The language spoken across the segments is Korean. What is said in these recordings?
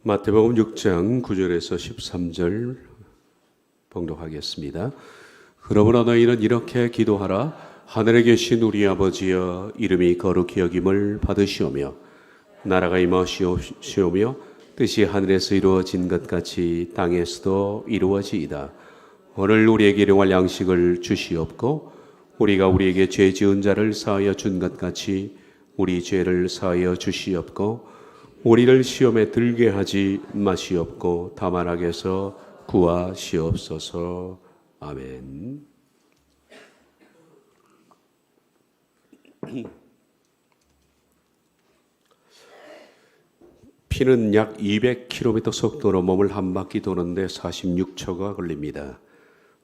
마태복음 6장 9절에서 13절 봉독하겠습니다. 그러므로 너희는 이렇게 기도하라. 하늘에 계신 우리 아버지여, 이름이 거룩히 여김을 받으시오며 나라가 임하시오며 뜻이 하늘에서 이루어진 것 같이 땅에서도 이루어지이다. 오늘 우리에게 일용할 양식을 주시옵고 우리가 우리에게 죄 지은 자를 사하여 준 것 같이 우리 죄를 사하여 주시옵고 우리를 시험에 들게 하지 마시옵고 다만 악에서 구하시옵소서. 아멘. 피는 약 200km 속도로 몸을 한 바퀴 도는데 46초가 걸립니다.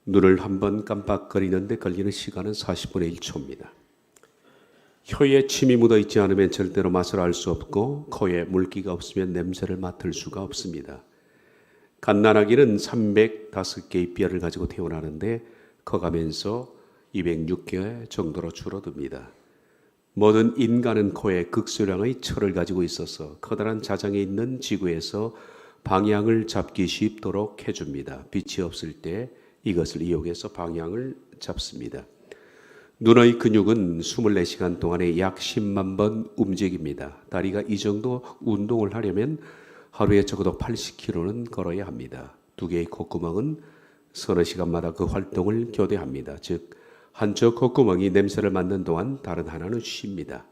눈을 한번 깜빡거리는데 걸리는 시간은 40분의 1초입니다. 혀에 침이 묻어 있지 않으면 절대로 맛을 알 수 없고 코에 물기가 없으면 냄새를 맡을 수가 없습니다. 갓난아기는 305개의 뼈를 가지고 태어나는데 커가면서 206개 정도로 줄어듭니다. 모든 인간은 코에 극소량의 철을 가지고 있어서 커다란 자장에 있는 지구에서 방향을 잡기 쉽도록 해줍니다. 빛이 없을 때 이것을 이용해서 방향을 잡습니다. 눈의 근육은 24시간 동안에 약 10만 번 움직입니다. 다리가 이 정도 운동을 하려면 하루에 적어도 80km는 걸어야 합니다. 두 개의 콧구멍은 서너 시간마다 그 활동을 교대합니다. 즉 한쪽 콧구멍이 냄새를 맡는 동안 다른 하나는 쉽니다.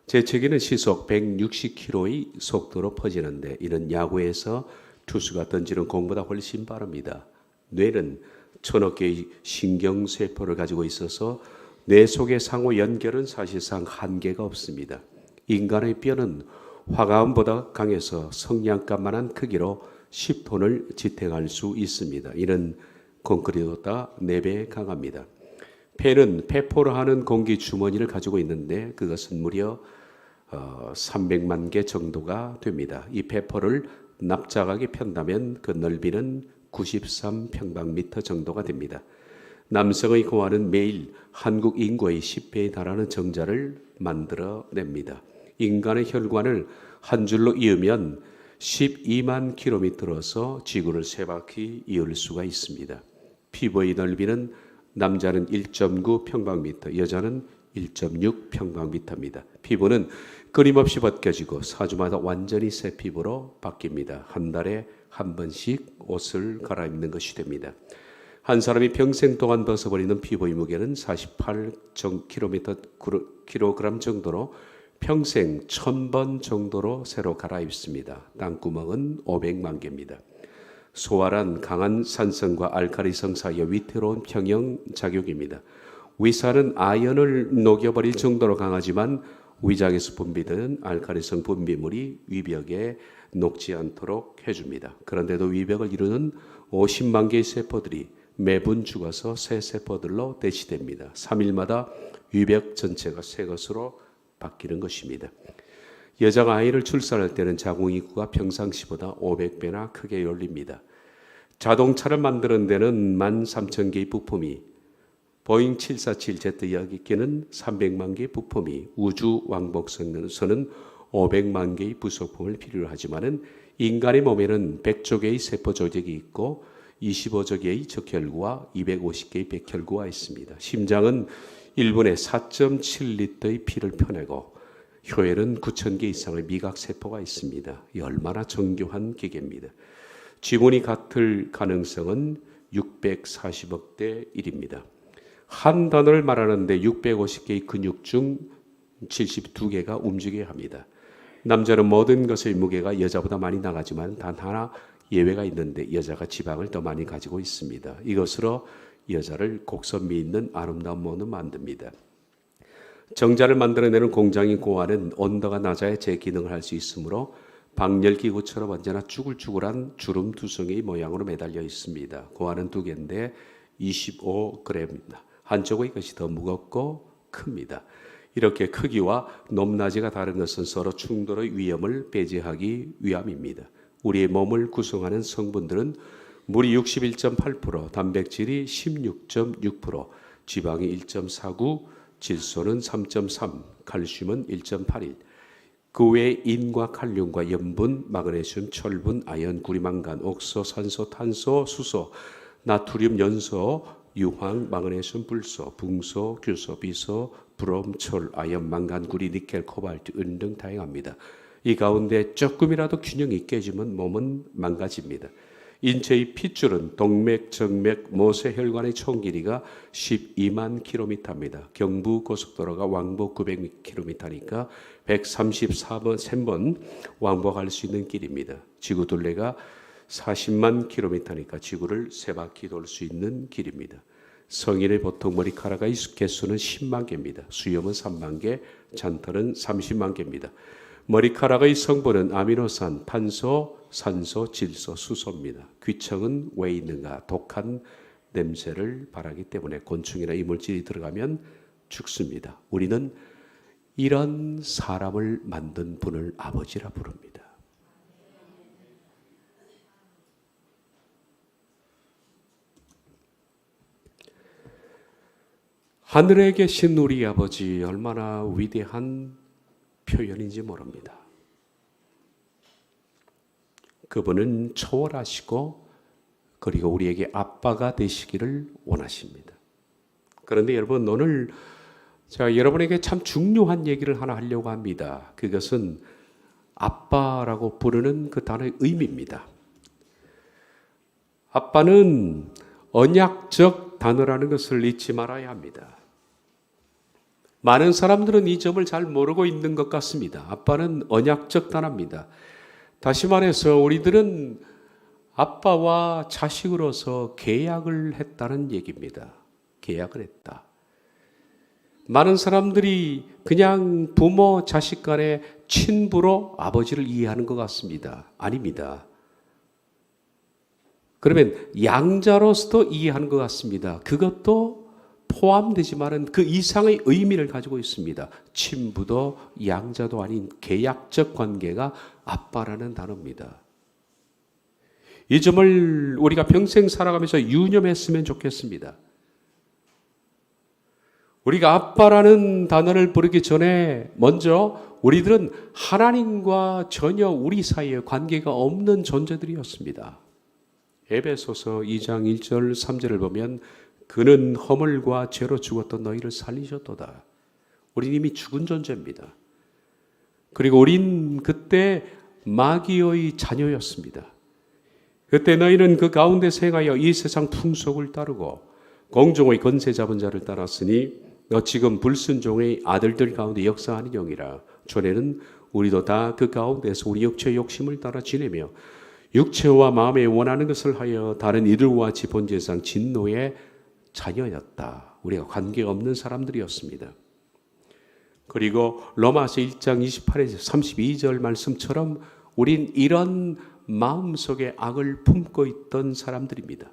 재채기는 시속 160km의 속도로 퍼지는데 이는 야구에서 투수가 던지는 공보다 훨씬 빠릅니다. 뇌는 1000억 개의 신경세포를 가지고 있어서 뇌 속의 상호 연결은 사실상 한계가 없습니다. 인간의 뼈는 화가암보다 강해서 성냥갑만한 크기로 10톤을 지탱할 수 있습니다. 이는 콘크리트보다 4배 강합니다. 폐는 폐포로 하는 공기 주머니를 가지고 있는데 그것은 무려 300만 개 정도가 됩니다. 이 폐포를 납작하게 편다면 그 넓이는 93평방미터 정도가 됩니다. 남성의 고환은 매일 한국 인구의 10배에 달하는 정자를 만들어냅니다. 인간의 혈관을 한 줄로 이으면 12만 킬로미터로서 지구를 3바퀴 이을 수가 있습니다. 피부의 넓이는 남자는 1.9 평방미터, 여자는 1.6 평방미터입니다. 피부는 끊임없이 벗겨지고 4주마다 완전히 새 피부로 바뀝니다. 한 달에 한 번씩 옷을 갈아입는 것이 됩니다. 한 사람이 평생 동안 벗어버리는 피부의 무게는 48kg 정도로 평생 1000번 정도로 새로 갈아입습니다. 땅구멍은 500만 개입니다. 소화란 강한 산성과 알칼리성 사이의 위태로운 평형 작용입니다. 위산은 아연을 녹여버릴 정도로 강하지만 위장에서 분비되는 알칼리성 분비물이 위벽에 녹지 않도록 해줍니다. 그런데도 위벽을 이루는 50만 개의 세포들이 매분 죽어서 새 세포들로 대치됩니다. 3일마다 위벽 전체가 새 것으로 바뀌는 것입니다. 여자가 아이를 출산할 때는 자궁이구가 평상시보다 500배나 크게 열립니다. 자동차를 만드는 데는 13,000개의 부품이, 보잉 747 제트여객기는 300만 개의 부품이, 우주 왕복선에서는 500만 개의 부속품을 필요로 하지만은 인간의 몸에는 100조 개의 세포 조직이 있고 25조 개의 적혈구와 250개의 백혈구가 있습니다. 심장은 1분에 4.7리터의 피를 퍼내고 혀에는 9,000개 이상의 미각세포가 있습니다. 이 얼마나 정교한 기계입니다. 지문이 같을 가능성은 640억 대 1입니다. 한 단어를 말하는데 650개의 근육 중 72개가 움직여야 합니다. 남자는 모든 것의 무게가 여자보다 많이 나가지만 단 하나 예외가 있는데 여자가 지방을 더 많이 가지고 있습니다. 이것으로 여자를 곡선미 있는 아름다운 몸으로 만듭니다. 정자를 만들어내는 공장인 고환은 온도가 낮아야 제 기능을 할 수 있으므로 방열기구처럼 언제나 쭈글쭈글한 주름 두성의 모양으로 매달려 있습니다. 고환은 2개인데 25g입니다. 한쪽의 것이 더 무겁고 큽니다. 이렇게 크기와 높낮이가 다른 것은 서로 충돌의 위험을 배제하기 위함입니다. 우리의 몸을 구성하는 성분들은 물이 61.8%, 단백질이 16.6%, 지방이 1.49, 질소는 3.3, 칼슘은 1.81. 그 외에 인과 칼륨과 염분, 마그네슘, 철분, 아연, 구리망간, 옥소, 산소, 탄소, 수소, 나트륨, 연소, 유황, 마그네슘, 불소, 붕소, 규소, 비소, 브롬, 철, 아연, 망간, 구리, 니켈, 코발트, 은 등 다양합니다. 이 가운데 조금이라도 균형이 깨지면 몸은 망가집니다. 인체의 핏줄은 동맥, 정맥, 모세혈관의 총 길이가 12만 킬로미터입니다. 경부 고속도로가 왕복 900km니까 134번, 3번 왕복할 수 있는 길입니다. 지구 둘레가 40만 킬로미터니까 지구를 3바퀴 돌 수 있는 길입니다. 성인의 보통 머리카락의 개수는 10만 개입니다. 수염은 3만 개, 잔털은 30만 개입니다. 머리카락의 성분은 아미노산, 탄소, 산소, 질소, 수소입니다. 귀청은 왜 있는가? 독한 냄새를 발하기 때문에 곤충이나 이물질이 들어가면 죽습니다. 우리는 이런 사람을 만든 분을 아버지라 부릅니다. 하늘에 계신 우리 아버지, 얼마나 위대한 표현인지 모릅니다. 그분은 초월하시고 그리고 우리에게 아빠가 되시기를 원하십니다. 그런데 여러분, 오늘 제가 여러분에게 참 중요한 얘기를 하나 하려고 합니다. 그것은 아빠라고 부르는 그 단어의 의미입니다. 아빠는 언약적 단어라는 것을 잊지 말아야 합니다. 많은 사람들은 이 점을 잘 모르고 있는 것 같습니다. 아빠는 언약적 단어입니다. 다시 말해서 우리들은 아빠와 자식으로서 계약을 했다는 얘기입니다. 계약을 했다. 많은 사람들이 그냥 부모, 자식 간의 친부로 아버지를 이해하는 것 같습니다. 아닙니다. 그러면 양자로서도 이해하는 것 같습니다. 그것도 포함되지만은 그 이상의 의미를 가지고 있습니다. 친부도 양자도 아닌 계약적 관계가 아빠라는 단어입니다. 이 점을 우리가 평생 살아가면서 유념했으면 좋겠습니다. 우리가 아빠라는 단어를 부르기 전에 먼저 우리들은 하나님과 전혀 우리 사이에 관계가 없는 존재들이었습니다. 에베소서 2장 1절 3절을 보면 그는 허물과 죄로 죽었던 너희를 살리셨도다. 우린 이미 죽은 존재입니다. 그리고 우린 그때 마귀의 자녀였습니다. 그때 너희는 그 가운데서 행하여 이 세상 풍속을 따르고 공중의 권세 잡은 자를 따랐으니 너 지금 불순종의 아들들 가운데 역사하는 영이라. 전에는 우리도 다 그 가운데서 우리 육체의 욕심을 따라 지내며 육체와 마음에 원하는 것을 하여 다른 이들과 같이 본질상 진노의 자녀였다. 우리가 관계가 없는 사람들이었습니다. 그리고 로마서 1장 28에서 32절 말씀처럼 우린 이런 마음속에 악을 품고 있던 사람들입니다.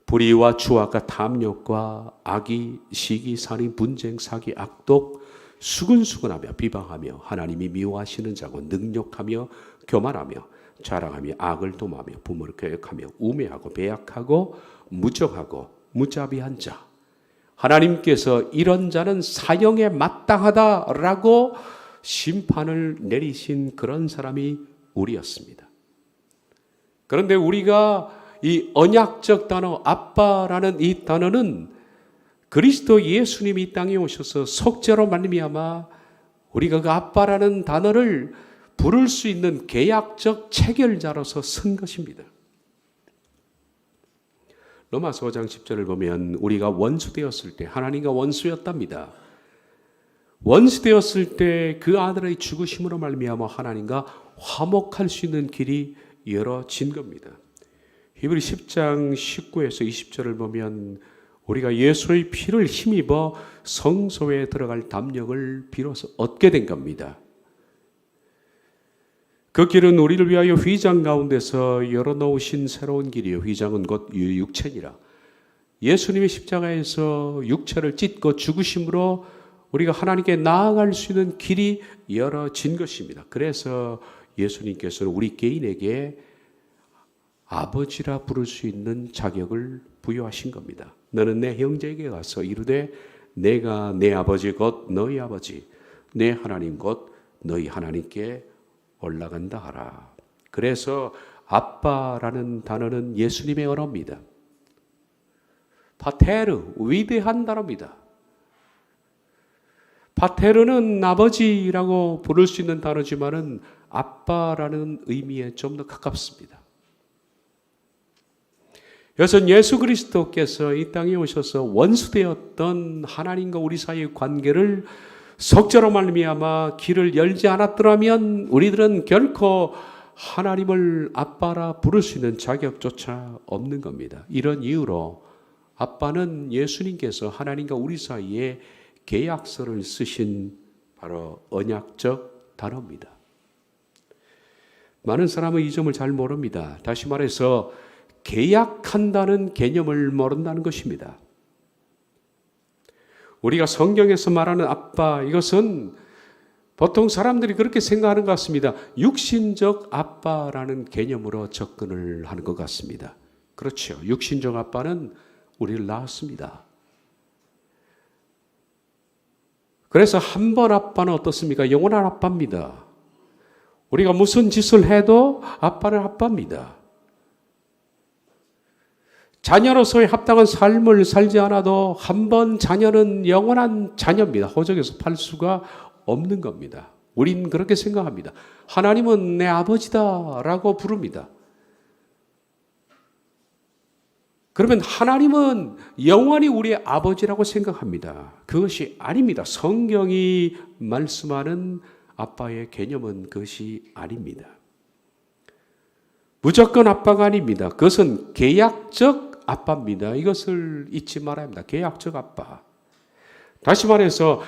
불의와 추악과 탐욕과 악의, 시기, 살인, 분쟁, 사기, 악독, 수근수근하며 비방하며 하나님이 미워하시는 자고 능욕하며 교만하며 자랑하며 악을 도모하며 부모를 교역하며 우매하고 배약하고 무정하고 무자비한 자. 하나님께서 이런 자는 사형에 마땅하다라고 심판을 내리신 그런 사람이 우리였습니다. 그런데 우리가 이 언약적 단어 아빠라는 이 단어는 그리스도 예수님이 이 땅에 오셔서 속죄로 말미암아 우리가 그 아빠라는 단어를 부를 수 있는 계약적 체결자로서 쓴 것입니다. 로마서 5장 10절을 보면 우리가 원수되었을 때 하나님과 원수였답니다. 원수되었을 때 그 아들의 죽으심으로 말미암아 하나님과 화목할 수 있는 길이 열어진 겁니다. 히브리 10장 19에서 20절을 보면 우리가 예수의 피를 힘입어 성소에 들어갈 담력을 비로소 얻게 된 겁니다. 그 길은 우리를 위하여 휘장 가운데서 열어놓으신 새로운 길이요. 휘장은 곧 육체니라. 예수님의 십자가에서 육체를 찢고 죽으심으로 우리가 하나님께 나아갈 수 있는 길이 열어진 것입니다. 그래서 예수님께서는 우리 개인에게 아버지라 부를 수 있는 자격을 부여하신 겁니다. 너는 내 형제에게 가서 이르되 내가 내 아버지 곧 너희 아버지 내 하나님 곧 너희 하나님께 올라간다 하라. 그래서 아빠라는 단어는 예수님의 언어입니다. 파테르, 위대한 단어입니다. 파테르는 아버지라고 부를 수 있는 단어지만은 아빠라는 의미에 좀 더 가깝습니다. 그래서 예수 그리스도께서 이 땅에 오셔서 원수되었던 하나님과 우리 사이의 관계를 속죄로 말미암아 길을 열지 않았더라면 우리들은 결코 하나님을 아빠라 부를 수 있는 자격조차 없는 겁니다. 이런 이유로 아빠는 예수님께서 하나님과 우리 사이에 계약서를 쓰신 바로 언약적 단어입니다. 많은 사람은 이 점을 잘 모릅니다. 다시 말해서 계약한다는 개념을 모른다는 것입니다. 우리가 성경에서 말하는 아빠, 이것은 보통 사람들이 그렇게 생각하는 것 같습니다. 육신적 아빠라는 개념으로 접근을 하는 것 같습니다. 그렇죠. 육신적 아빠는 우리를 낳았습니다. 그래서 한 번 아빠는 어떻습니까? 영원한 아빠입니다. 우리가 무슨 짓을 해도 아빠는 아빠입니다. 자녀로서의 합당한 삶을 살지 않아도 한 번 자녀는 영원한 자녀입니다. 호적에서 팔 수가 없는 겁니다. 우린 그렇게 생각합니다. 하나님은 내 아버지다라고 부릅니다. 그러면 하나님은 영원히 우리의 아버지라고 생각합니다. 그것이 아닙니다. 성경이 말씀하는 아빠의 개념은 그것이 아닙니다. 무조건 아빠가 아닙니다. 그것은 계약적 아빠입니다. 이것을 잊지 말아야 합니다. 계약적 아빠. 다시 말해서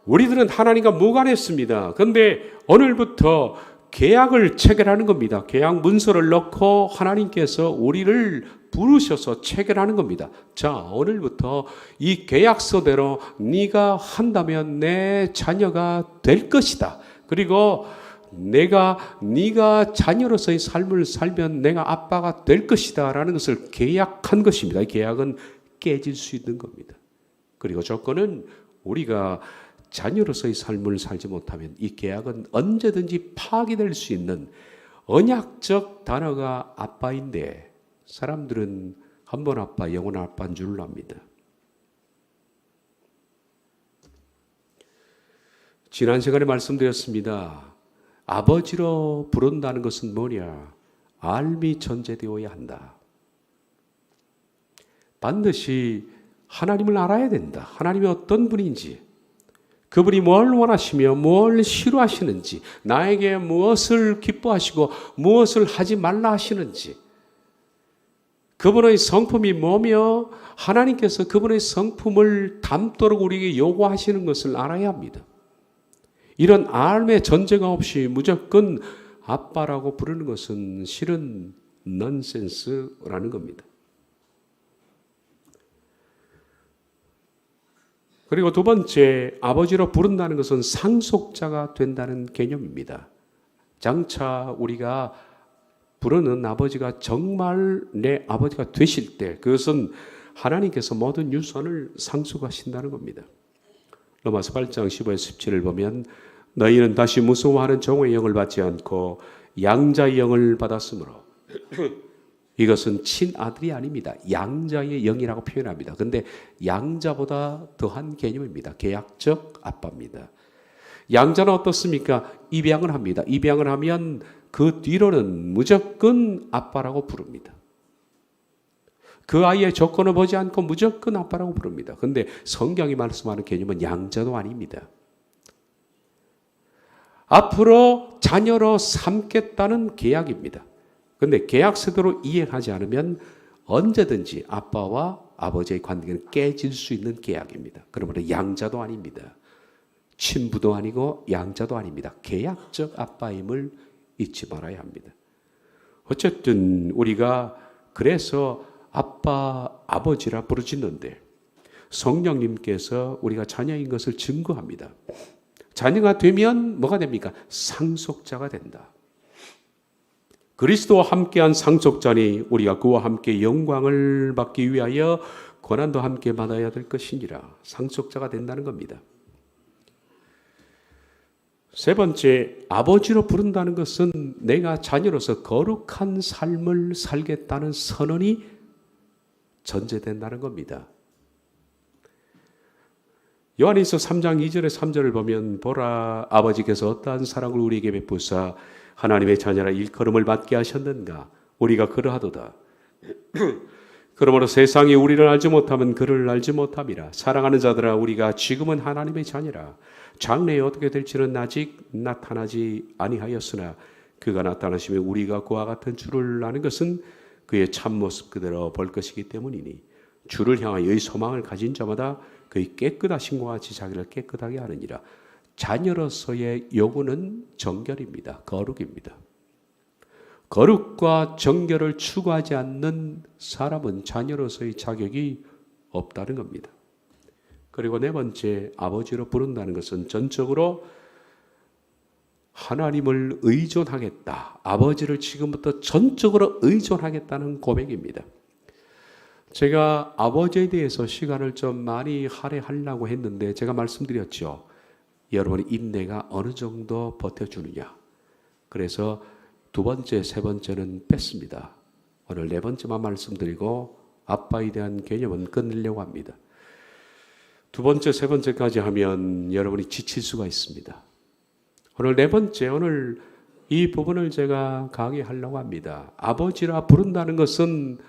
우리들은 하나님과 무관했습니다. 그런데 오늘부터 계약을 체결하는 겁니다. 계약 문서를 넣고 하나님께서 우리를 부르셔서 체결하는 겁니다. 자, 오늘부터 이 계약서대로 네가 한다면 내 자녀가 될 것이다. 그리고 네가 자녀로서의 삶을 살면 내가 아빠가 될 것이다 라는 것을 계약한 것입니다. 이 계약은 깨질 수 있는 겁니다. 그리고 조건은 우리가 자녀로서의 삶을 살지 못하면 이 계약은 언제든지 파기될 수 있는 언약적 단어가 아빠인데 사람들은 한 번 아빠, 영원한 아빠인 줄 압니다. 지난 시간에 말씀드렸습니다. 아버지로 부른다는 것은 뭐냐? 알미 전제되어야 한다. 반드시 하나님을 알아야 된다. 하나님이 어떤 분인지, 그분이 뭘 원하시며 뭘 싫어하시는지, 나에게 무엇을 기뻐하시고 무엇을 하지 말라 하시는지, 그분의 성품이 뭐며 하나님께서 그분의 성품을 담도록 우리에게 요구하시는 것을 알아야 합니다. 이런 알의 전제가 없이 무조건 아빠라고 부르는 것은 실은 넌센스라는 겁니다. 그리고 두 번째, 아버지로 부른다는 것은 상속자가 된다는 개념입니다. 장차 우리가 부르는 아버지가 정말 내 아버지가 되실 때 그것은 하나님께서 모든 유산을 상속하신다는 겁니다. 로마서 8장 15에서 17을 보면 너희는 다시 무서워하는 종의 영을 받지 않고 양자의 영을 받았으므로 이것은 친아들이 아닙니다. 양자의 영이라고 표현합니다. 그런데 양자보다 더한 개념입니다. 계약적 아빠입니다. 양자는 어떻습니까? 입양을 합니다. 입양을 하면 그 뒤로는 무조건 아빠라고 부릅니다. 그 아이의 조건을 보지 않고 무조건 아빠라고 부릅니다. 그런데 성경이 말씀하는 개념은 양자도 아닙니다. 앞으로 자녀로 삼겠다는 계약입니다. 그런데 계약서대로 이해하지 않으면 언제든지 아빠와 아버지의 관계는 깨질 수 있는 계약입니다. 그러므로 양자도 아닙니다. 친부도 아니고 양자도 아닙니다. 계약적 아빠임을 잊지 말아야 합니다. 어쨌든 우리가 그래서 아빠, 아버지라 부르짖는데 성령님께서 우리가 자녀인 것을 증거합니다. 자녀가 되면 뭐가 됩니까? 상속자가 된다. 그리스도와 함께한 상속자니 우리가 그와 함께 영광을 받기 위하여 고난도 함께 받아야 될 것이니라. 상속자가 된다는 겁니다. 세 번째, 아버지로 부른다는 것은 내가 자녀로서 거룩한 삶을 살겠다는 선언이 전제된다는 겁니다. 요한일서 3장 2절에 3절을 보면 보라 아버지께서 어떠한 사랑을 우리에게 베푸사 하나님의 자녀라 일컬음을 받게 하셨는가 우리가 그러하도다. 그러므로 세상이 우리를 알지 못하면 그를 알지 못함이라. 사랑하는 자들아 우리가 지금은 하나님의 자녀라. 장래에 어떻게 될지는 아직 나타나지 아니하였으나 그가 나타나시면 우리가 그와 같은 줄을 아는 것은 그의 참모습 그대로 볼 것이기 때문이니 주를 향하여의 소망을 가진 자마다 그의 깨끗하심과 같이 자기를 깨끗하게 하느니라. 자녀로서의 요구는 정결입니다. 거룩입니다. 거룩과 정결을 추구하지 않는 사람은 자녀로서의 자격이 없다는 겁니다. 그리고 네 번째, 아버지로 부른다는 것은 전적으로 하나님을 의존하겠다. 아버지를 지금부터 전적으로 의존하겠다는 고백입니다. 제가 아버지에 대해서 시간을 좀 많이 할애하려고 했는데 제가 말씀드렸죠. 여러분의 인내가 어느 정도 버텨주느냐. 그래서 두 번째, 세 번째는 뺐습니다. 오늘 네 번째만 말씀드리고 아빠에 대한 개념은 끝내려고 합니다. 두 번째, 세 번째까지 하면 여러분이 지칠 수가 있습니다. 오늘 네 번째, 오늘 이 부분을 제가 강의하려고 합니다. 아버지라 부른다는 것은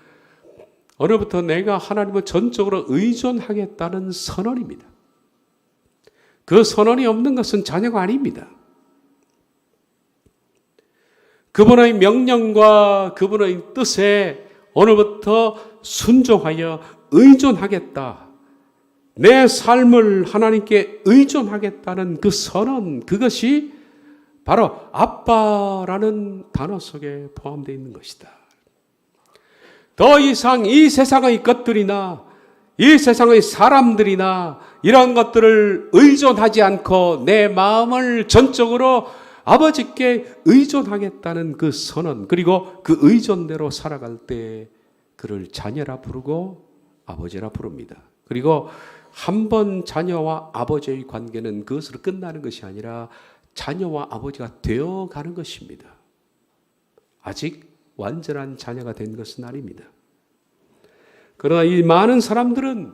오늘부터 내가 하나님을 전적으로 의존하겠다는 선언입니다. 그 선언이 없는 것은 자녀가 아닙니다. 그분의 명령과 그분의 뜻에 오늘부터 순종하여 의존하겠다. 내 삶을 하나님께 의존하겠다는 그 선언, 그것이 바로 아빠라는 단어 속에 포함되어 있는 것이다. 더 이상 이 세상의 것들이나 이 세상의 사람들이나 이런 것들을 의존하지 않고 내 마음을 전적으로 아버지께 의존하겠다는 그 선언, 그리고 그 의존대로 살아갈 때 그를 자녀라 부르고 아버지라 부릅니다. 그리고 한 번 자녀와 아버지의 관계는 그것으로 끝나는 것이 아니라 자녀와 아버지가 되어가는 것입니다. 아직 완전한 자녀가 된 것은 아닙니다. 그러나 이 많은 사람들은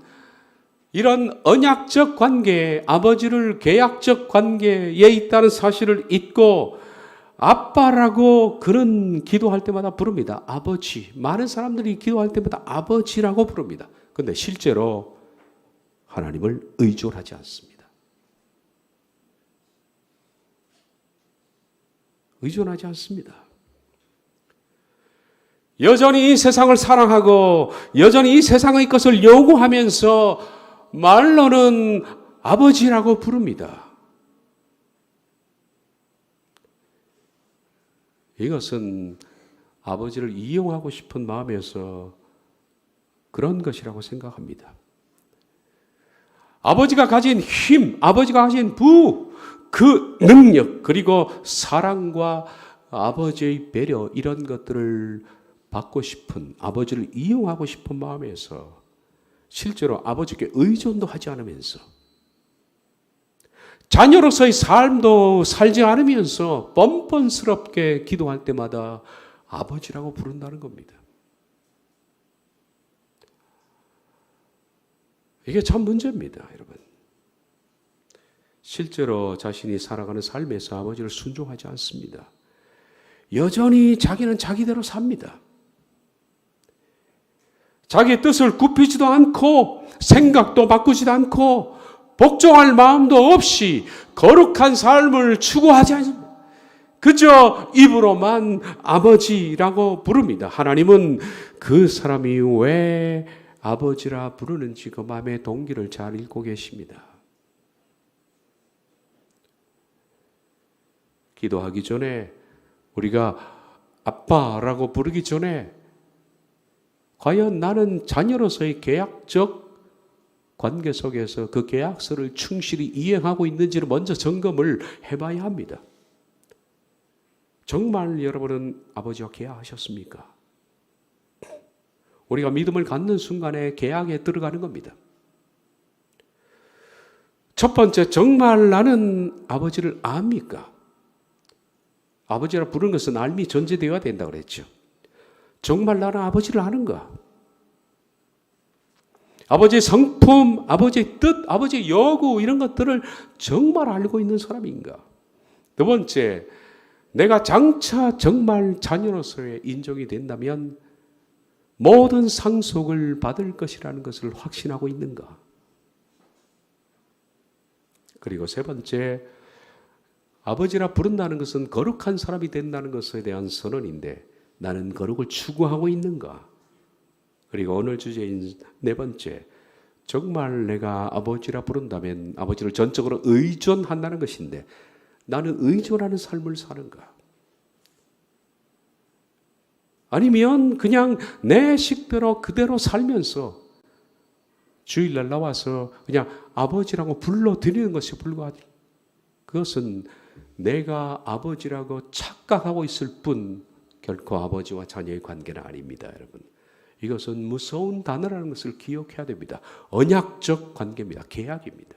이런 언약적 관계, 아버지를 계약적 관계에 있다는 사실을 잊고 아빠라고 그런 기도할 때마다 부릅니다. 아버지. 많은 사람들이 기도할 때마다 아버지라고 부릅니다. 그런데 실제로 하나님을 의존하지 않습니다. 의존하지 않습니다. 여전히 이 세상을 사랑하고 여전히 이 세상의 것을 요구하면서 말로는 아버지라고 부릅니다. 이것은 아버지를 이용하고 싶은 마음에서 그런 것이라고 생각합니다. 아버지가 가진 힘, 아버지가 가진 그 능력, 그리고 사랑과 아버지의 배려, 이런 것들을 받고 싶은, 아버지를 이용하고 싶은 마음에서 실제로 아버지께 의존도 하지 않으면서 자녀로서의 삶도 살지 않으면서 뻔뻔스럽게 기도할 때마다 아버지라고 부른다는 겁니다. 이게 참 문제입니다, 여러분. 실제로 자신이 살아가는 삶에서 아버지를 순종하지 않습니다. 여전히 자기는 자기대로 삽니다. 자기의 뜻을 굽히지도 않고 생각도 바꾸지도 않고 복종할 마음도 없이 거룩한 삶을 추구하지 않습니다. 그저 입으로만 아버지라고 부릅니다. 하나님은 그 사람이 왜 아버지라 부르는지 그 마음의 동기를 잘 읽고 계십니다. 기도하기 전에 우리가 아빠라고 부르기 전에 과연 나는 자녀로서의 계약적 관계 속에서 그 계약서를 충실히 이행하고 있는지를 먼저 점검을 해봐야 합니다. 정말 여러분은 아버지와 계약하셨습니까? 우리가 믿음을 갖는 순간에 계약에 들어가는 겁니다. 첫 번째, 정말 나는 아버지를 압니까? 아버지라 부르는 것은 알미 전제되어야 된다고 그랬죠. 정말 나는 아버지를 아는가? 아버지의 성품, 아버지의 뜻, 아버지의 요구 이런 것들을 정말 알고 있는 사람인가? 두 번째, 내가 장차 정말 자녀로서의 인정이 된다면 모든 상속을 받을 것이라는 것을 확신하고 있는가? 그리고 세 번째, 아버지라 부른다는 것은 거룩한 사람이 된다는 것에 대한 선언인데 나는 거룩을 추구하고 있는가? 그리고 오늘 주제인 네 번째, 정말 내가 아버지라 부른다면 아버지를 전적으로 의존한다는 것인데 나는 의존하는 삶을 사는가? 아니면 그냥 내 식대로 그대로 살면서 주일날 나와서 그냥 아버지라고 불러드리는 것에 불과하지. 그것은 내가 아버지라고 착각하고 있을 뿐 결코 아버지와 자녀의 관계는 아닙니다, 여러분. 이것은 무서운 단어라는 것을 기억해야 됩니다. 언약적 관계입니다. 계약입니다.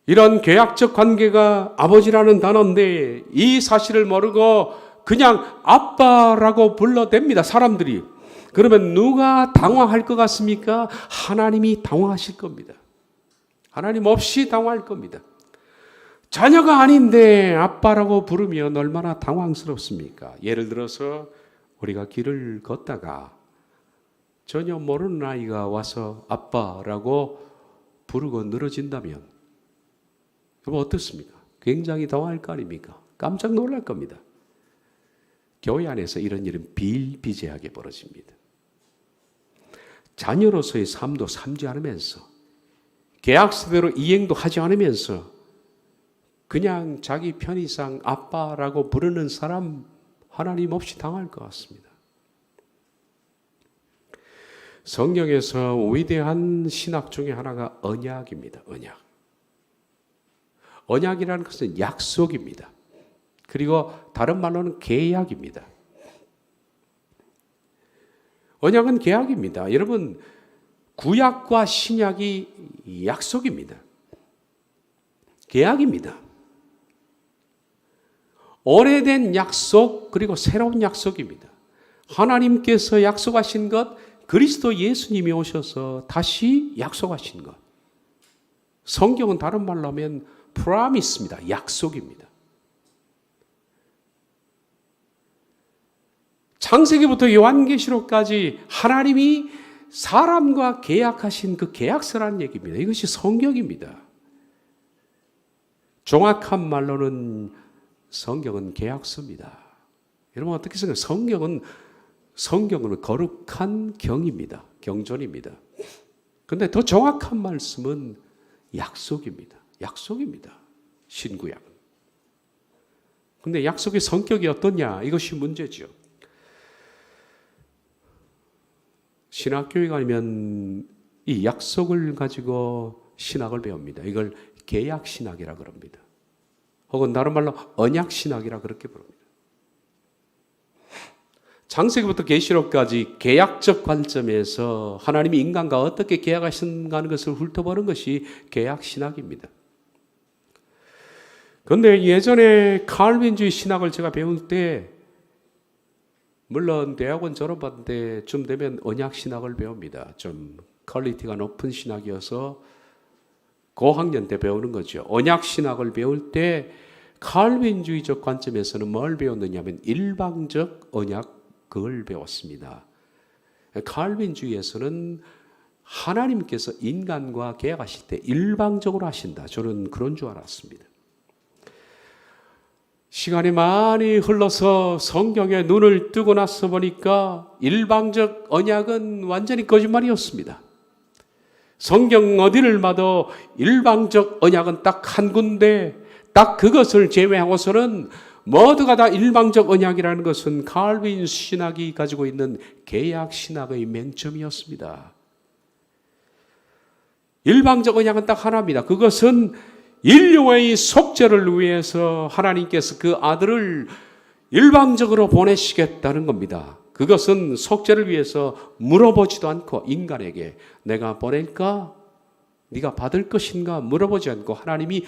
이런 계약적 관계가 아버지라는 단어인데 이 사실을 모르고 그냥 아빠라고 불러댑니다, 사람들이. 그러면 누가 당황할 것 같습니까? 하나님이 당황하실 겁니다. 하나님 없이 당황할 겁니다. 자녀가 아닌데 아빠라고 부르면 얼마나 당황스럽습니까? 예를 들어서 우리가 길을 걷다가 전혀 모르는 아이가 와서 아빠라고 부르고 늘어진다면 여러분 어떻습니까? 굉장히 당황할 거 아닙니까? 깜짝 놀랄 겁니다. 교회 안에서 이런 일은 비일비재하게 벌어집니다. 자녀로서의 삶도 삼지 않으면서 계약서대로 이행도 하지 않으면서 그냥 자기 편의상 아빠라고 부르는 사람 하나님 없이 당할 것 같습니다. 성경에서 위대한 신학 중에 하나가 언약입니다. 언약. 언약이라는 것은 약속입니다. 그리고 다른 말로는 계약입니다. 언약은 계약입니다. 여러분, 구약과 신약이 약속입니다. 계약입니다. 오래된 약속 그리고 새로운 약속입니다. 하나님께서 약속하신 것, 그리스도 예수님이 오셔서 다시 약속하신 것. 성경은 다른 말로 하면 promise입니다. 약속입니다. 창세기부터 요한계시록까지 하나님이 사람과 계약하신 그 계약서라는 얘기입니다. 이것이 성경입니다. 정확한 말로는 성경은 계약서입니다. 여러분 어떻게 생각해요? 성경은 거룩한 경입니다. 경전입니다. 그런데 더 정확한 말씀은 약속입니다. 약속입니다. 신구약은. 그런데 약속의 성격이 어떠냐? 이것이 문제죠. 신학교에 가면 이 약속을 가지고 신학을 배웁니다. 이걸 계약신학이라고 합니다. 혹은 다른 말로 언약신학이라 그렇게 부릅니다. 창세기부터 계시록까지 계약적 관점에서 하나님이 인간과 어떻게 계약하신가 하는 것을 훑어보는 것이 계약신학입니다. 그런데 예전에 칼빈주의 신학을 제가 배울 때 물론 대학원 졸업할 때쯤 되면 언약신학을 배웁니다. 좀 퀄리티가 높은 신학이어서 고학년 때 배우는 거죠. 언약신학을 배울 때 칼빈주의적 관점에서는 뭘 배웠느냐 하면 일방적 언약 그걸 배웠습니다. 칼빈주의에서는 하나님께서 인간과 계약하실 때 일방적으로 하신다. 저는 그런 줄 알았습니다. 시간이 많이 흘러서 성경에 눈을 뜨고 나서 보니까 일방적 언약은 완전히 거짓말이었습니다. 성경 어디를 봐도 일방적 언약은 딱 한 군데, 딱 그것을 제외하고서는 모두가 다 일방적 언약이라는 것은 칼빈 신학이 가지고 있는 계약 신학의 맹점이었습니다. 일방적 언약은 딱 하나입니다. 그것은 인류의 속죄를 위해서 하나님께서 그 아들을 일방적으로 보내시겠다는 겁니다. 그것은 속죄를 위해서 물어보지도 않고 인간에게 내가 보낼까? 네가 받을 것인가? 물어보지 않고 하나님이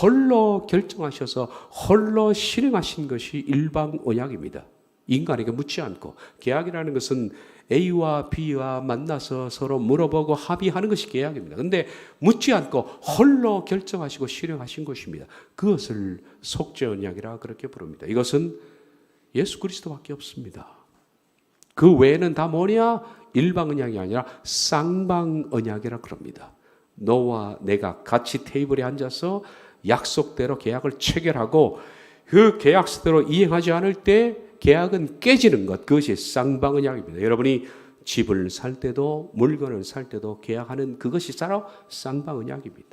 홀로 결정하셔서 홀로 실행하신 것이 일방 언약입니다. 인간에게 묻지 않고. 계약이라는 것은 A와 B와 만나서 서로 물어보고 합의하는 것이 계약입니다. 그런데 묻지 않고 홀로 결정하시고 실행하신 것입니다. 그것을 속죄 언약이라 그렇게 부릅니다. 이것은 예수 그리스도밖에 없습니다. 그 외에는 다 뭐냐? 일방 언약이 아니라 쌍방 언약이라 그럽니다. 너와 내가 같이 테이블에 앉아서 약속대로 계약을 체결하고 그 계약서대로 이행하지 않을 때 계약은 깨지는 것, 그것이 쌍방 언약입니다. 여러분이 집을 살 때도 물건을 살 때도 계약하는 그것이 바로 쌍방 언약입니다.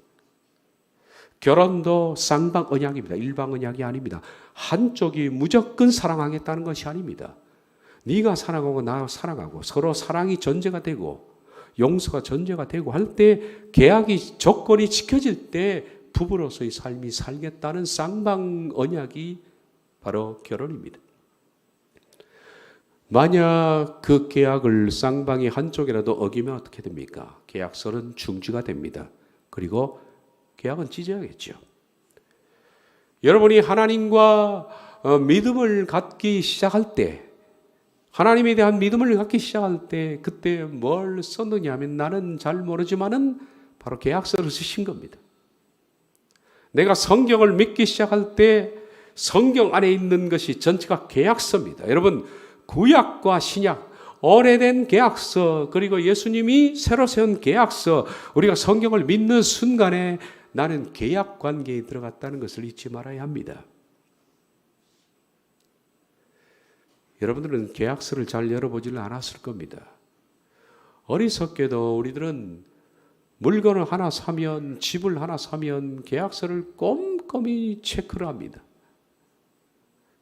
결혼도 쌍방 언약입니다. 일방 언약이 아닙니다. 한쪽이 무조건 사랑하겠다는 것이 아닙니다. 네가 사랑하고 나 사랑하고 서로 사랑이 전제가 되고 용서가 전제가 되고 할 때 계약이 조건이 지켜질 때 부부로서의 삶이 살겠다는 쌍방 언약이 바로 결혼입니다. 만약 그 계약을 쌍방이 한쪽이라도 어기면 어떻게 됩니까? 계약서는 중지가 됩니다. 그리고 계약은 찢어야겠죠. 여러분이 하나님과 믿음을 갖기 시작할 때, 하나님에 대한 믿음을 갖기 시작할 때 그때 뭘 썼느냐 하면 나는 잘 모르지만은 바로 계약서를 쓰신 겁니다. 내가 성경을 믿기 시작할 때 성경 안에 있는 것이 전체가 계약서입니다. 여러분, 구약과 신약, 오래된 계약서, 그리고 예수님이 새로 세운 계약서, 우리가 성경을 믿는 순간에 나는 계약 관계에 들어갔다는 것을 잊지 말아야 합니다. 여러분들은 계약서를 잘 열어보지를 않았을 겁니다. 어리석게도 우리들은 물건을 하나 사면, 집을 하나 사면 계약서를 꼼꼼히 체크를 합니다.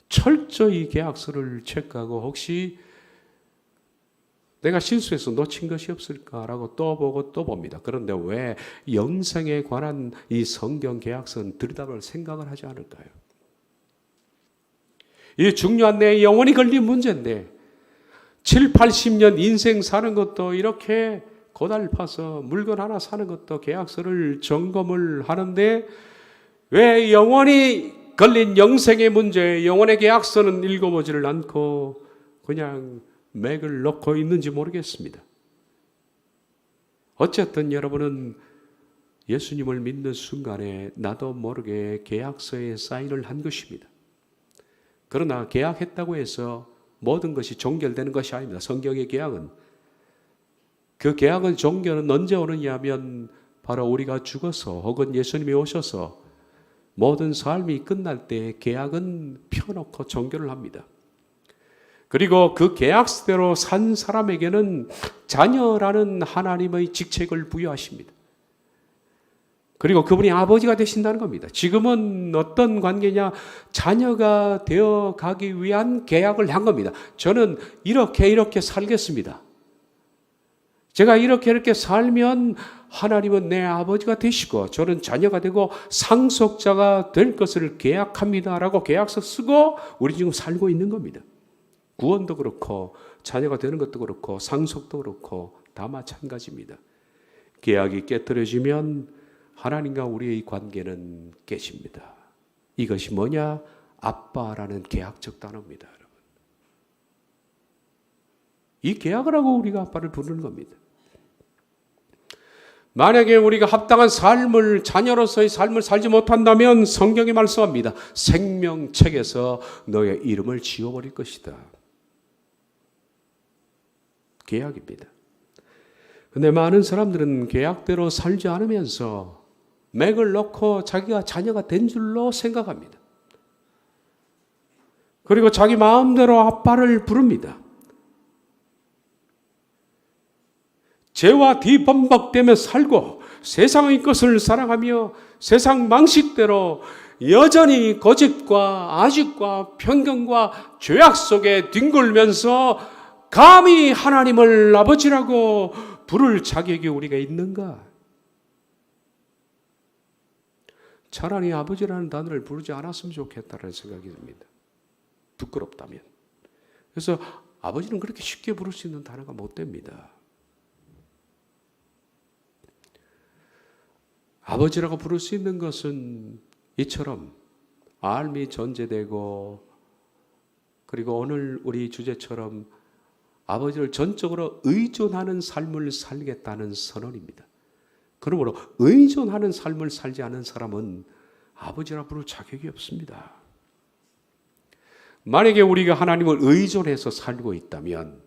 철저히 계약서를 체크하고 혹시 내가 실수해서 놓친 것이 없을까라고 또 보고 또 봅니다. 그런데 왜 영생에 관한 이 성경 계약서는 들여다볼 생각을 하지 않을까요? 이 중요한 내 영혼이 걸린 문제인데 7, 80년 인생 사는 것도 이렇게 고달파서 물건 하나 사는 것도 계약서를 점검을 하는데 왜 영혼이 걸린 영생의 문제, 영혼의 계약서는 읽어보지를 않고 그냥 맥을 놓고 있는지 모르겠습니다. 어쨌든 여러분은 예수님을 믿는 순간에 나도 모르게 계약서에 사인을 한 것입니다. 그러나 계약했다고 해서 모든 것이 종결되는 것이 아닙니다. 성경의 계약은. 그 계약은 종결은 언제 오느냐 하면 바로 우리가 죽어서 혹은 예수님이 오셔서 모든 삶이 끝날 때 계약은 펴놓고 종결을 합니다. 그리고 그 계약서대로 산 사람에게는 자녀라는 하나님의 직책을 부여하십니다. 그리고 그분이 아버지가 되신다는 겁니다. 지금은 어떤 관계냐? 자녀가 되어 가기 위한 계약을 한 겁니다. 저는 이렇게 살겠습니다. 제가 이렇게 살면 하나님은 내 아버지가 되시고 저는 자녀가 되고 상속자가 될 것을 계약합니다라고 계약서 쓰고 우리 지금 살고 있는 겁니다. 구원도 그렇고 자녀가 되는 것도 그렇고 상속도 그렇고 다 마찬가지입니다. 계약이 깨트려지면 하나님과 우리의 관계는 깨집니다. 이것이 뭐냐? 아빠라는 계약적 단어입니다, 여러분. 이 계약을 하고 우리가 아빠를 부르는 겁니다. 만약에 우리가 합당한 삶을, 자녀로서의 삶을 살지 못한다면 성경이 말씀합니다. 생명책에서 너의 이름을 지워버릴 것이다. 계약입니다. 그런데 많은 사람들은 계약대로 살지 않으면서 맥을 놓고 자기가 자녀가 된 줄로 생각합니다. 그리고 자기 마음대로 아빠를 부릅니다. 죄와 뒤범벅되며 살고 세상의 것을 사랑하며 세상 방식대로 여전히 고집과 아집과 편견과 죄악 속에 뒹굴면서 감히 하나님을 아버지라고 부를 자격이 우리가 있는가? 차라리 아버지라는 단어를 부르지 않았으면 좋겠다는 생각이 듭니다. 부끄럽다면. 그래서 아버지는 그렇게 쉽게 부를 수 있는 단어가 못 됩니다. 아버지라고 부를 수 있는 것은 이처럼 알미 전제되고, 그리고 오늘 우리 주제처럼 아버지를 전적으로 의존하는 삶을 살겠다는 선언입니다. 그러므로 의존하는 삶을 살지 않은 사람은 아버지라 부를 자격이 없습니다. 만약에 우리가 하나님을 의존해서 살고 있다면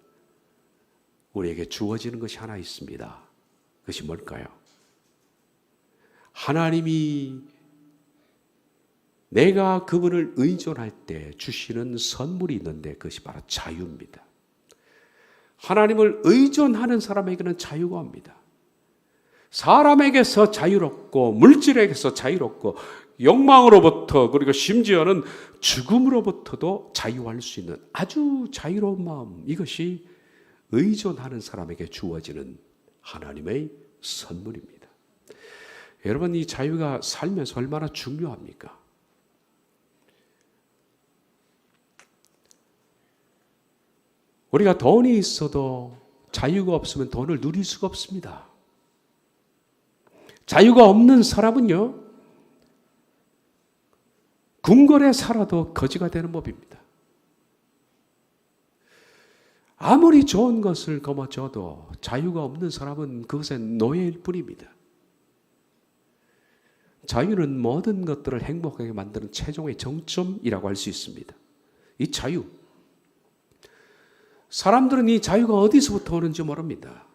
우리에게 주어지는 것이 하나 있습니다. 그것이 뭘까요? 하나님이 내가 그분을 의존할 때 주시는 선물이 있는데 그것이 바로 자유입니다. 하나님을 의존하는 사람에게는 자유가 옵니다. 사람에게서 자유롭고 물질에게서 자유롭고 욕망으로부터, 그리고 심지어는 죽음으로부터도 자유할 수 있는 아주 자유로운 마음, 이것이 의존하는 사람에게 주어지는 하나님의 선물입니다. 여러분, 이 자유가 살면서 얼마나 중요합니까? 우리가 돈이 있어도 자유가 없으면 돈을 누릴 수가 없습니다. 자유가 없는 사람은요, 궁궐에 살아도 거지가 되는 법입니다. 아무리 좋은 것을 거머쥐어도 자유가 없는 사람은 그것의 노예일 뿐입니다. 자유는 모든 것들을 행복하게 만드는 최종의 정점이라고 할 수 있습니다. 이 자유. 사람들은 이 자유가 어디서부터 오는지 모릅니다.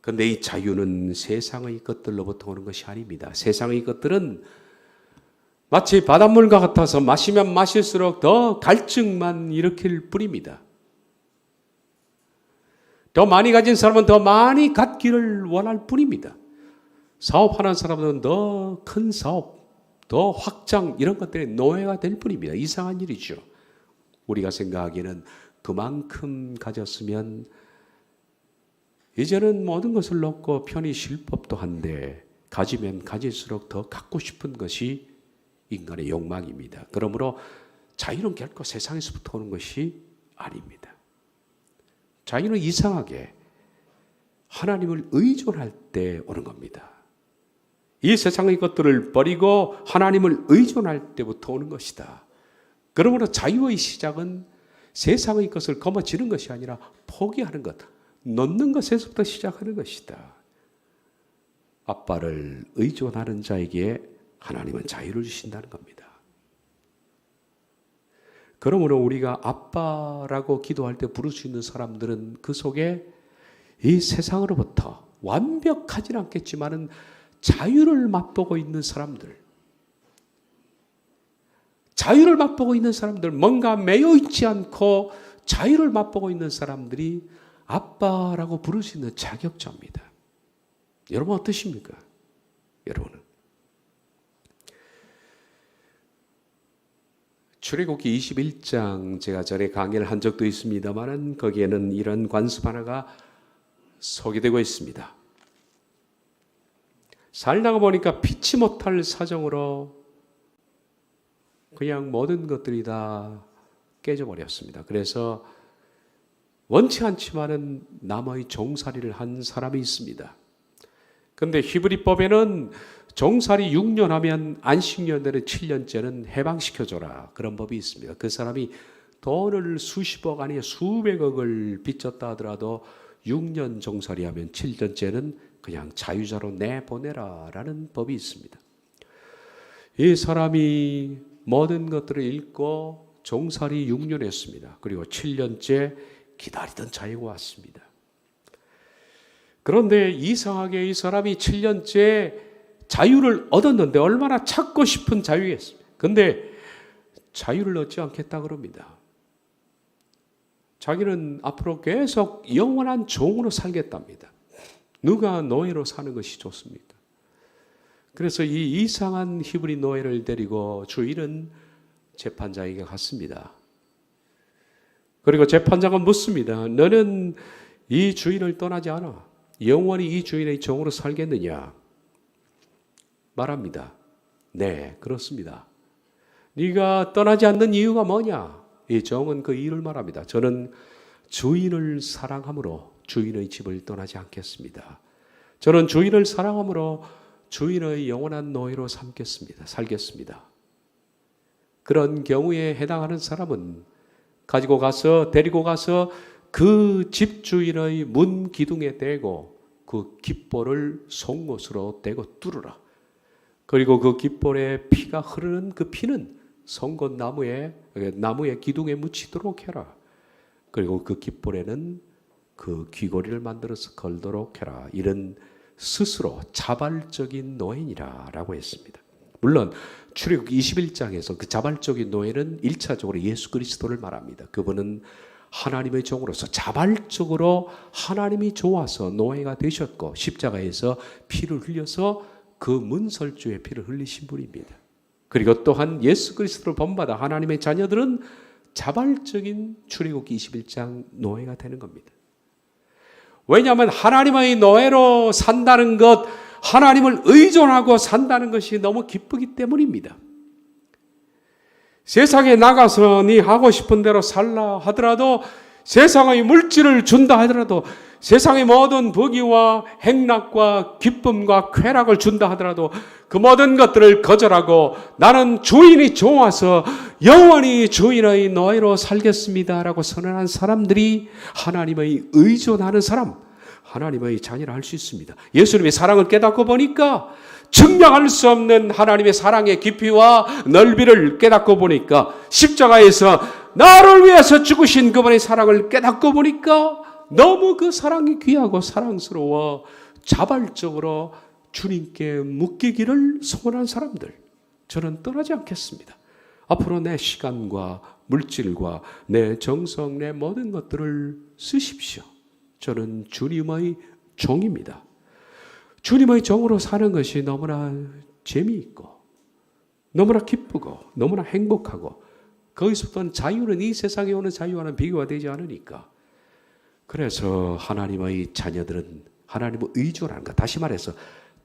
그런데 이 자유는 세상의 것들로부터 오는 것이 아닙니다. 세상의 것들은 마치 바닷물과 같아서 마시면 마실수록 더 갈증만 일으킬 뿐입니다. 더 많이 가진 사람은 더 많이 갖기를 원할 뿐입니다. 사업하는 사람은 더 큰 사업, 더 확장, 이런 것들의 노예가 될 뿐입니다. 이상한 일이죠. 우리가 생각하기에는 그만큼 가졌으면 이제는 모든 것을 놓고 편히 쉴 법도 한데, 가지면 가질수록 더 갖고 싶은 것이 인간의 욕망입니다. 그러므로 자유는 결코 세상에서부터 오는 것이 아닙니다. 자유는 이상하게 하나님을 의존할 때 오는 겁니다. 이 세상의 것들을 버리고 하나님을 의존할 때부터 오는 것이다. 그러므로 자유의 시작은 세상의 것을 거머쥐는 것이 아니라 포기하는 것, 놓는 것에서부터 시작하는 것이다. 아빠를 의존하는 자에게 하나님은 자유를 주신다는 겁니다. 그러므로 우리가 아빠라고 기도할 때 부를 수 있는 사람들은 그 속에 이 세상으로부터 완벽하진 않겠지만은 자유를 맛보고 있는 사람들, 자유를 맛보고 있는 사람들, 뭔가 매여 있지 않고 자유를 맛보고 있는 사람들이 아빠라고 부를 수 있는 자격자입니다. 여러분 어떠십니까? 여러분은 출애굽기 21장, 제가 전에 강의를 한 적도 있습니다만 거기에는 이런 관습 하나가 소개되고 있습니다. 살다가 보니까 피치 못할 사정으로 그냥 모든 것들이 다 깨져버렸습니다. 그래서 원치 않지만은 남의 종살이를 한 사람이 있습니다. 그런데 히브리법에는 종살이 6년 하면 안식년에는 7년째는 해방시켜줘라, 그런 법이 있습니다. 그 사람이 돈을 수십억 아니 수백억을 빚졌다 하더라도 6년 종살이 하면 7년째는 그냥 자유자로 내보내라 라는 법이 있습니다. 이 사람이 모든 것들을 잃고 종살이 6년 했습니다. 그리고 7년째 기다리던 자유가 왔습니다. 그런데 이상하게 이 사람이 7년째 자유를 얻었는데 얼마나 찾고 싶은 자유겠습니까? 그런데 자유를 얻지 않겠다 그럽니다. 자기는 앞으로 계속 영원한 종으로 살겠답니다. 누가 노예로 사는 것이 좋습니까? 그래서 이 이상한 히브리 노예를 데리고 주인은 재판장에게 갔습니다. 그리고 재판장은 묻습니다. 너는 이 주인을 떠나지 않아 영원히 이 주인의 종으로 살겠느냐? 말합니다. 네, 그렇습니다. 네가 떠나지 않는 이유가 뭐냐? 이 정은 그 이유를 말합니다. 저는 주인을 사랑함으로 주인의 집을 떠나지 않겠습니다. 저는 주인을 사랑함으로 주인의 영원한 노예로 살겠습니다. 그런 경우에 해당하는 사람은 데리고 가서 그 집주인의 문 기둥에 대고 그 깃볼을 송곳으로 대고 뚫으라. 그리고 그 깃볼에 피가 흐르는 그 피는 송곳 나무의 기둥에 묻히도록 해라. 그리고 그 깃볼에는 그 귀고리를 만들어서 걸도록 해라. 이런 스스로 자발적인 노예니라 라고 했습니다. 물론 출애굽기 21장에서 그 자발적인 노예는 1차적으로 예수 그리스도를 말합니다. 그분은 하나님의 종으로서 자발적으로 하나님이 좋아서 노예가 되셨고 십자가에서 피를 흘려서 그 문설주의 피를 흘리신 분입니다. 그리고 또한 예수 그리스도를 본받아 하나님의 자녀들은 자발적인 출애굽기 21장 노예가 되는 겁니다. 왜냐하면 하나님의 노예로 산다는 것, 하나님을 의존하고 산다는 것이 너무 기쁘기 때문입니다. 세상에 나가서 네 하고 싶은 대로 살라 하더라도, 세상의 물질을 준다 하더라도, 세상의 모든 부귀와 행락과 기쁨과 쾌락을 준다 하더라도 그 모든 것들을 거절하고 나는 주인이 좋아서 영원히 주인의 노예로 살겠습니다라고 선언한 사람들이 하나님의 의존하는 사람, 하나님의 자녀라 할 수 있습니다. 예수님의 사랑을 깨닫고 보니까, 증명할 수 없는 하나님의 사랑의 깊이와 넓이를 깨닫고 보니까, 십자가에서 나를 위해서 죽으신 그분의 사랑을 깨닫고 보니까 너무 그 사랑이 귀하고 사랑스러워 자발적으로 주님께 묶이기를 소원한 사람들, 저는 떠나지 않겠습니다. 앞으로 내 시간과 물질과 내 정성, 내 모든 것들을 쓰십시오. 저는 주님의 종입니다. 주님의 종으로 사는 것이 너무나 재미있고 너무나 기쁘고 너무나 행복하고, 거기서부터 자유는 이 세상에 오는 자유와는 비교가 되지 않으니까, 그래서 하나님의 자녀들은 하나님을 의존하는 것, 다시 말해서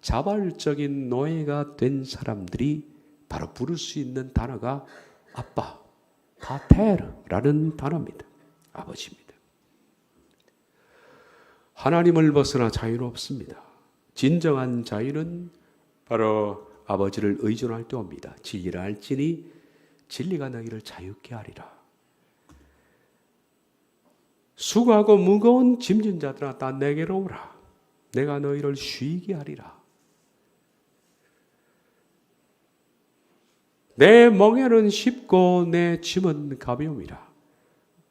자발적인 노예가 된 사람들이 바로 부를 수 있는 단어가 아빠, 파테르라는 단어입니다. 아버지입니다. 하나님을 벗어나 자유는 없습니다. 진정한 자유는 바로 아버지를 의존할 때 옵니다. 진리를 알지니 진리가 너희를 자유케 하리라. 수고하고 무거운 짐진 자들아 다 내게로 오라. 내가 너희를 쉬게 하리라. 내 멍에는 쉽고 내 짐은 가벼움이라.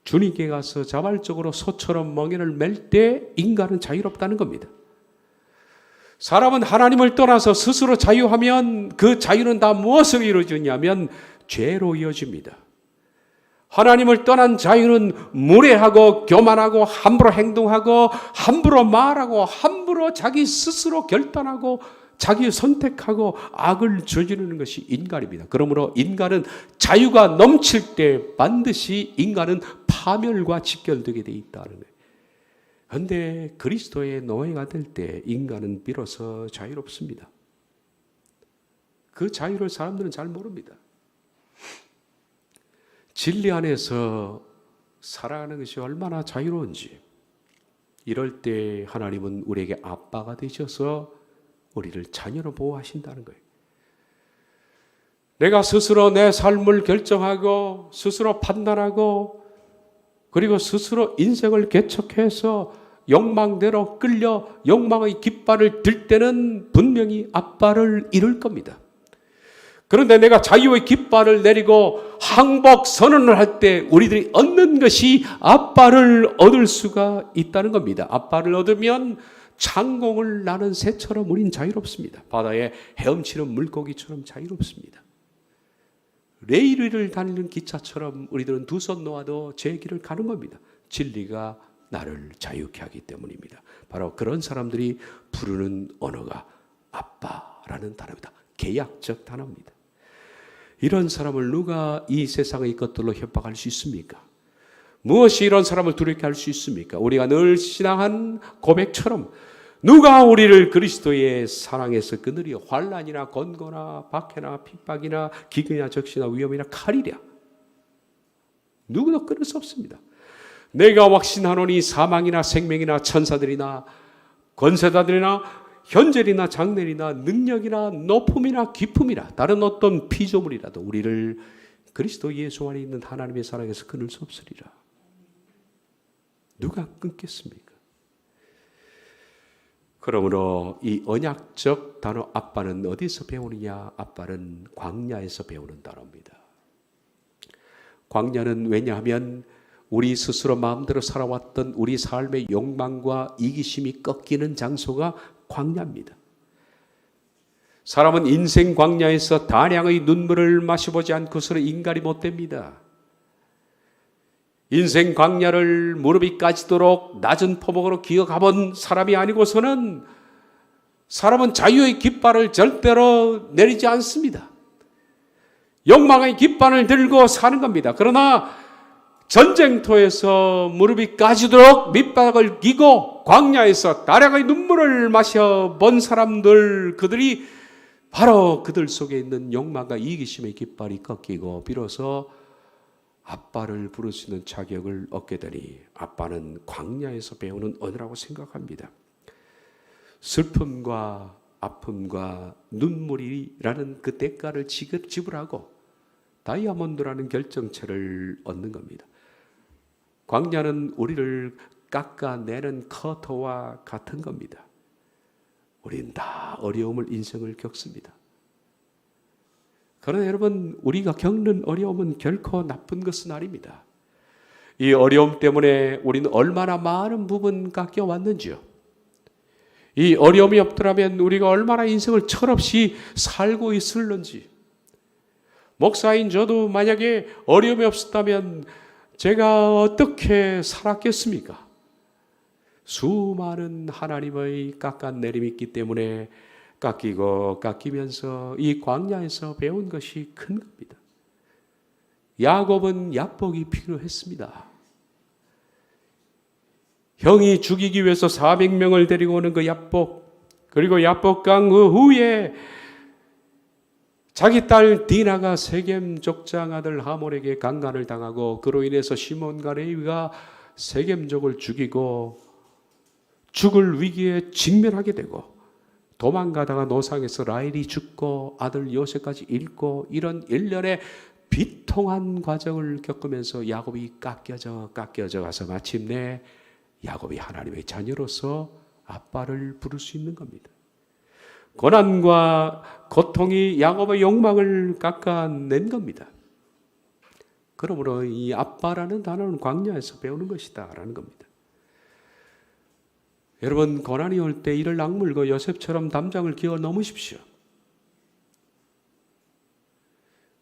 주님께 가서 자발적으로 소처럼 멍에를 맬 때 인간은 자유롭다는 겁니다. 사람은 하나님을 떠나서 스스로 자유하면 그 자유는 다 무엇으로 이루어지냐면 죄로 이어집니다. 하나님을 떠난 자유는 무례하고 교만하고 함부로 행동하고 함부로 말하고 함부로 자기 스스로 결단하고 자기 선택하고 악을 저지르는 것이 인간입니다. 그러므로 인간은 자유가 넘칠 때 반드시 인간은 파멸과 직결되게 돼 있다는 거예요. 그런데 그리스도의 노예가 될 때 인간은 비로소 자유롭습니다. 그 자유를 사람들은 잘 모릅니다. 진리 안에서 살아가는 것이 얼마나 자유로운지, 이럴 때 하나님은 우리에게 아빠가 되셔서 우리를 자녀로 보호하신다는 거예요. 내가 스스로 내 삶을 결정하고 스스로 판단하고 그리고 스스로 인생을 개척해서 욕망대로 끌려 욕망의 깃발을 들 때는 분명히 아빠를 잃을 겁니다. 그런데 내가 자유의 깃발을 내리고 항복 선언을 할 때 우리들이 얻는 것이 아빠를 얻을 수가 있다는 겁니다. 아빠를 얻으면 창공을 나는 새처럼 우린 자유롭습니다. 바다에 헤엄치는 물고기처럼 자유롭습니다. 레일 위를 달리는 기차처럼 우리들은 두 손 놓아도 제 길을 가는 겁니다. 진리가 나를 자유케 하기 때문입니다. 바로 그런 사람들이 부르는 언어가 아빠라는 단어입니다. 계약적 단어입니다. 이런 사람을 누가 이 세상의 것들로 협박할 수 있습니까? 무엇이 이런 사람을 두렵게 할 수 있습니까? 우리가 늘 신앙한 고백처럼 누가 우리를 그리스도의 사랑에서 끊으리요? 환난이나 권고나 박해나 핍박이나 기근이나 적시나 위험이나 칼이랴. 누구도 끊을 수 없습니다. 내가 확신하노니 사망이나 생명이나 천사들이나 권세자들이나 현재이나 장래이나 능력이나 높음이나 깊음이나 다른 어떤 피조물이라도 우리를 그리스도 예수 안에 있는 하나님의 사랑에서 끊을 수 없으리라. 누가 끊겠습니까? 그러므로 이 언약적 단어 아빠는 어디서 배우느냐? 아빠는 광야에서 배우는 단어입니다. 광야는 왜냐하면 우리 스스로 마음대로 살아왔던 우리 삶의 욕망과 이기심이 꺾이는 장소가 광야입니다. 사람은 인생 광야에서 다량의 눈물을 마셔보지 않고서는 인간이 못 됩니다. 인생 광야를 무릎이 까지도록 낮은 포목으로 기어가본 사람이 아니고서는 사람은 자유의 깃발을 절대로 내리지 않습니다. 욕망의 깃발을 들고 사는 겁니다. 그러나 전쟁터에서 무릎이 까지도록 밑바닥을 기고 광야에서 다량의 눈물을 마셔본 사람들, 그들이 바로 그들 속에 있는 욕망과 이기심의 깃발이 꺾이고 비로소 아빠를 부를 수 있는 자격을 얻게 되니 아빠는 광야에서 배우는 언어라고 생각합니다. 슬픔과 아픔과 눈물이라는 그 대가를 지불하고 다이아몬드라는 결정체를 얻는 겁니다. 광야는 우리를 깎아내는 커터와 같은 겁니다. 우린 다 어려움을 인생을 겪습니다. 그러나 여러분, 우리가 겪는 어려움은 결코 나쁜 것은 아닙니다. 이 어려움 때문에 우리는 얼마나 많은 부분 깎여왔는지요. 이 어려움이 없더라면 우리가 얼마나 인생을 철없이 살고 있을는지. 목사인 저도 만약에 어려움이 없었다면 제가 어떻게 살았겠습니까? 수많은 하나님의 깎아내림이 있기 때문에 깎이고 깎이면서 이 광야에서 배운 것이 큰 겁니다. 야곱은 야복이 필요했습니다. 형이 죽이기 위해서 400명을 데리고 오는 그 야복, 그리고 야복강 그 후에 자기 딸 디나가 세겜 족장 아들 하몰에게 강간을 당하고 그로 인해서 시몬과 레위가 세겜족을 죽이고 죽을 위기에 직면하게 되고 도망가다가 노상에서 라헬이 죽고 아들 요셉까지 잃고 이런 일련의 비통한 과정을 겪으면서 야곱이 깎여져 가서 마침내 야곱이 하나님의 자녀로서 아빠를 부를 수 있는 겁니다. 고난과 고통이 야곱의 욕망을 깎아낸 겁니다. 그러므로 이 아빠라는 단어는 광야에서 배우는 것이다 라는 겁니다. 여러분, 고난이 올 때 이를 악물고 요셉처럼 담장을 기어 넘으십시오.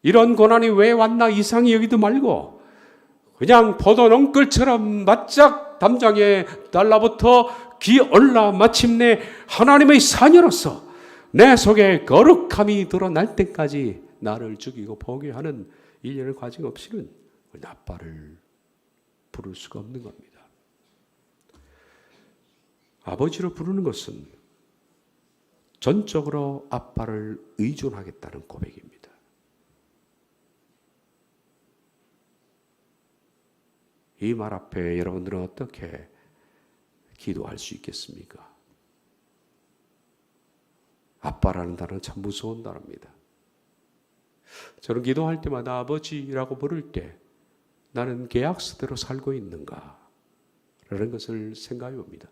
이런 고난이 왜 왔나 이상히 여기도 말고 그냥 포도 넝끌처럼 바짝 담장에 달라붙어 기어올라 마침내 하나님의 자녀로서 내 속에 거룩함이 드러날 때까지 나를 죽이고 포기하는 일련의 과정 없이는 아빠를 부를 수가 없는 겁니다. 아버지로 부르는 것은 전적으로 아빠를 의존하겠다는 고백입니다. 이 말 앞에 여러분들은 어떻게 기도할 수 있겠습니까? 아빠라는 단어는 참 무서운 단어입니다. 저는 기도할 때마다 아버지라고 부를 때 나는 계약서대로 살고 있는가? 라는 것을 생각해 봅니다.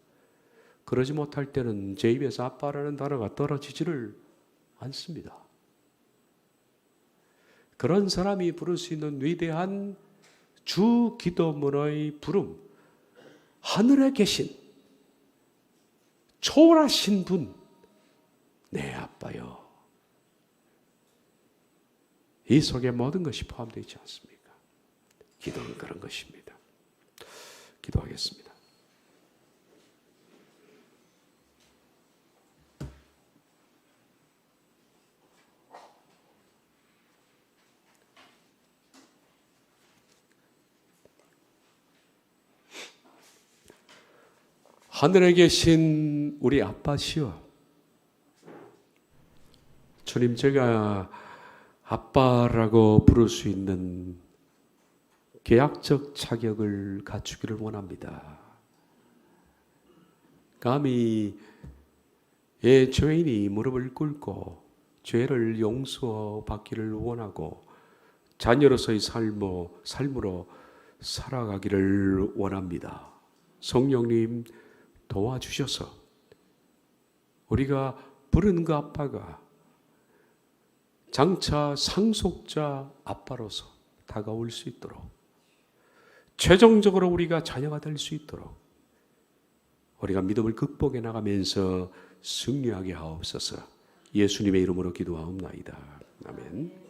그러지 못할 때는 제 입에서 아빠라는 단어가 떨어지지를 않습니다. 그런 사람이 부를 수 있는 위대한 주 기도문의 부름, 하늘에 계신 초월하신 분, 내 아빠요. 이 속에 모든 것이 포함되어 있지 않습니까? 기도는 그런 것입니다. 기도하겠습니다. 하늘에 계신 우리 아빠시여, 주님, 제가 아빠라고 부를 수 있는 계약적 자격을 갖추기를 원합니다. 감히 죄인이 무릎을 꿇고 죄를 용서받기를 원하고 자녀로서의 삶으로 살아가기를 원합니다. 성령님 도와주셔서 우리가 부른 그 아빠가 장차 상속자 아빠로서 다가올 수 있도록, 최종적으로 우리가 자녀가 될 수 있도록 우리가 믿음을 극복해 나가면서 승리하게 하옵소서. 예수님의 이름으로 기도하옵나이다. 아멘.